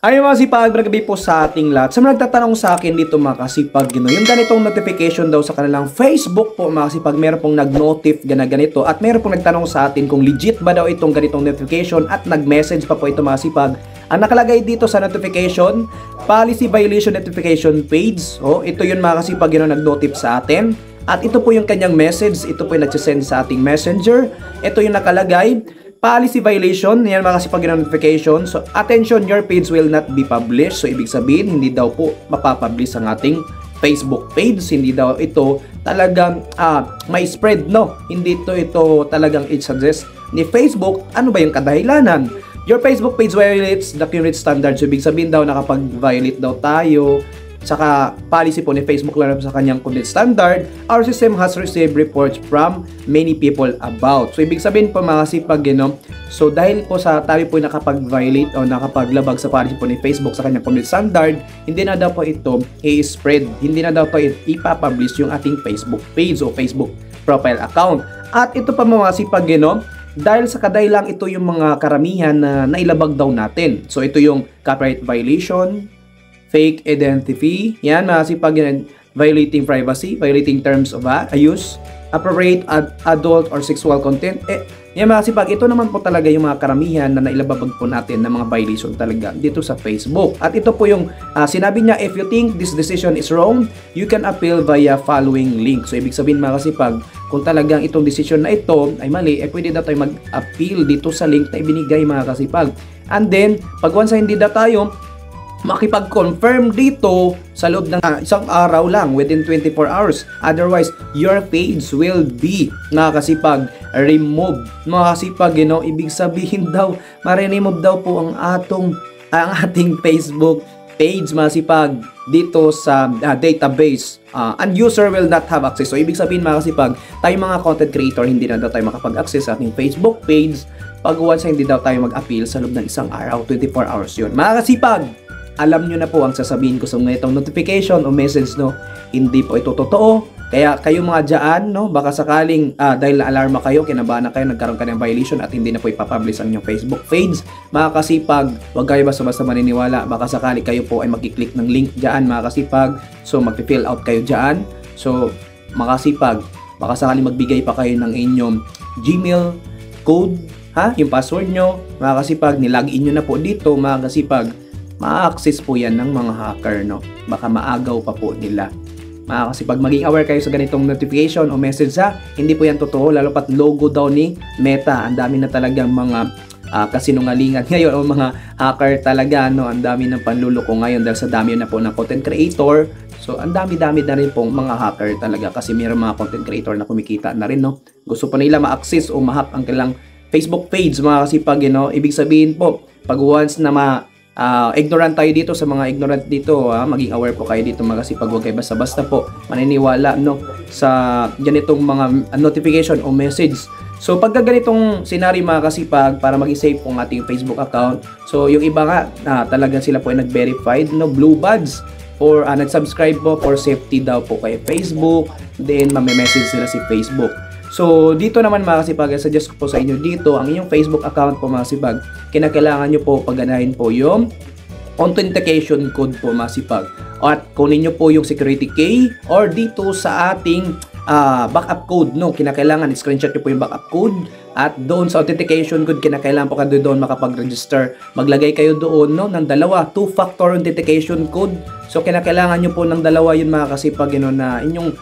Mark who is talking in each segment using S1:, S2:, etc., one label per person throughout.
S1: Ay mga kasipag, bragabi po sa ating lahat. Sa mga nagtatanong sa akin dito mga kasipag, yung ganitong notification daw sa kanilang Facebook po mga kasipag, meron pong nag-notif ganito at meron pong nagtanong sa atin kung legit ba daw itong ganitong notification at nag-message pa po ito mga kasipag. Ang nakalagay dito sa notification, policy violation notification page. Ito yun mga kasipag, yun ang nag-notif sa atin. At ito po yung kanyang message, ito po yung nagsisend sa ating messenger. Ito yung nakalagay. Policy violation, yan mga kasipag yung notification. So, attention, your page will not be published. So, ibig sabihin, hindi daw po mapapublish ang ating Facebook page. Hindi daw ito talagang may spread, no? Hindi ito talagang it-suggest ni Facebook. Ano ba yung kadahilanan? Your Facebook page violates the current standards. So, ibig sabihin daw nakapag-violate daw tayo. Saka policy po ni Facebook lang sa kanyang content standard. Our system has received reports from many people about. So ibig sabihin po mga kasipag, so dahil po sa tayo po nakapag-violate o nakapaglabag sa policy po ni Facebook sa kanyang content standard, hindi na daw po ito i-spread, hindi na daw po ipapublish yung ating Facebook page o Facebook profile account. At ito pa mga kasipag, dahil sa kadahilang ito yung mga karamihan na nailabag daw natin. So ito yung copyright violation, fake identity, yan mga kasipag, violating privacy, violating terms of use, appropriate adult or sexual content. Yan mga kasipag, ito naman po talaga yung mga karamihan na nailababag po natin ng mga violation talaga dito sa Facebook. At ito po yung sinabi niya, if you think this decision is wrong, you can appeal via following link. So ibig sabihin mga kasipag, kung talagang itong decision na ito ay mali, pwede daw tayo mag-appeal dito sa link na ibinigay mga kasipag. And then, pag once hindi daw tayo makipag-confirm dito sa loob ng isang araw lang, within 24 hours. Otherwise, your page will be nakakasipag remove. Mga kasipag, ibig sabihin daw, ma-remove daw po ang ating Facebook page, mga kasipag, dito sa database. And user will not have access. So, ibig sabihin mga kasipag, tayo mga content creator, hindi na daw tayo makapag-access sa ating Facebook page pag once hindi daw tayo mag-appeal sa loob ng isang araw, 24 hours yun. Mga kasipag, alam nyo na po ang sasabihin ko sa mga itong notification o message, hindi po ito totoo. Kaya kayo mga dyan, baka sakaling dahil na-alarma kayo, kinabahan na kayo, nagkaroon ka ng violation at hindi na po ipapublish ang inyong Facebook page. Mga kasipag, huwag kayo basta-basta maniniwala. Baka sakali kayo po ay magkiklik ng link dyan, mga kasipag. So mag-fill out kayo dyan. So mga kasipag, baka sakaling magbigay pa kayo ng inyong Gmail code, yung password nyo. Mga kasipag, nilagin nyo na po dito, mga kasipag, ma-access po yan ng mga hacker, baka maagaw pa po nila. Kasi pag maging aware kayo sa ganitong notification o message, hindi po yan totoo, lalo pat logo daw ni Meta. Ang dami na talagang mga kasinungalingan ngayon o mga hacker talaga, ang dami ng panluloko ngayon dahil sa dami na po ng content creator. So ang dami-dami na rin pong mga hacker talaga kasi mayroong mga content creator na kumikita na rin, gusto pa nila ma-access o ma-hack ang kailang Facebook page, mga kasipag, ibig sabihin po, pag once na ignorant tayo dito, sa mga ignorant dito, maging aware po kayo dito mga kasipag, huwag kayo basta-basta po maniniwala sa ganitong mga notification o message. So pagka ganitong scenario mga kasipag, para maging safe po ang ating Facebook account, so yung iba nga talagang sila po ay nag-verified, blue badge or nag-subscribe po for safety daw po kay Facebook, then message sila si Facebook. So, dito naman mga kasipag, suggest ko po sa inyo dito, ang inyong Facebook account po mga kasipag, kinakailangan nyo po pagganahin po yung authentication code po mga kasipag. At kunin nyo po yung security key or dito sa ating backup code, kinakailangan screenshot nyo po yung backup code at doon sa authentication code, kinakailangan po kayo doon makapag-register. Maglagay kayo doon ng dalawa, two-factor authentication code. So, kinakailangan nyo po ng dalawa yun mga kasipag, na inyong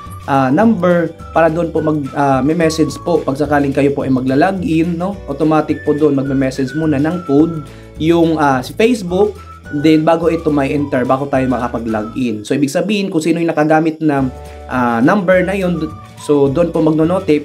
S1: number para doon po mag-message po pag sakaling kayo po ay magla-login, automatic po doon magme-message muna ng code yung si Facebook, then bago ito may enter, bago tayo makapag-login. So ibig sabihin kung sino yung nakagamit na number na yun, so doon po magno-notif,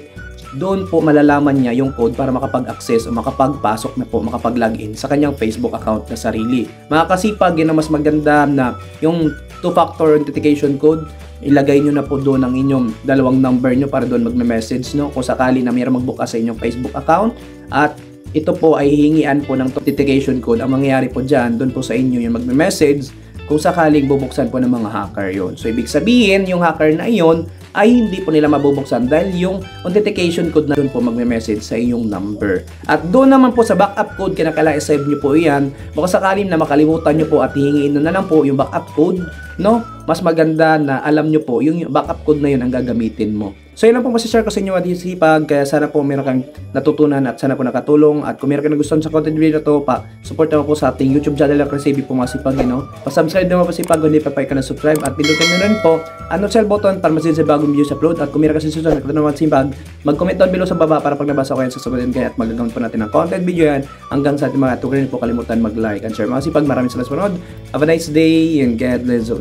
S1: doon po malalaman niya yung code para makapag-access o makapagpasok na po, makapag-login sa kanyang Facebook account na sarili. Mga kasipag, yun na mas maganda na yung two-factor authentication code, ilagay nyo na po doon ang inyong dalawang number nyo para doon magme-message, kung sakali na mayroong magbukas sa inyong Facebook account. At ito po ay hihingian po ng authentication code. Ang mangyayari po dyan, doon po sa inyo yung magme-message kung sakaling bubuksan po ng mga hacker yon. So ibig sabihin, yung hacker na iyon ay hindi po nila mabubuksan dahil yung authentication code na doon po magme-message sa iyong number. At doon naman po sa backup code, kinakailangan i-save nyo po yan. Baka sakaling na makalimutan nyo po at hihingiin na lang po yung backup code, no? Mas maganda na alam nyo po yung backup code na yun ang gagamitin mo. So yun lang po masishare ko sa inyo at sipag, kaya sana po meron kang natutunan at sana po nakatulong. At kung meron kang nagustuhan sa content video na to, support naman po sa ating YouTube channel at Crazy po mga sipag, pa-subscribe naman po sipag kung hindi pa ka na-subscribe at pindutin na rin po ang notification button para masin sa bagong video sa upload. At kung meron kasi susunod na katanungan sipag, mag-comment down below sa baba para pag nabasa ko yan sasagutin kayo at magagamit po natin ang content video yan hanggang sa ating mga tuloy po kalimutan mag-like and share mga sipag. Maraming salamat sa panood. Have a nice day and God bless you.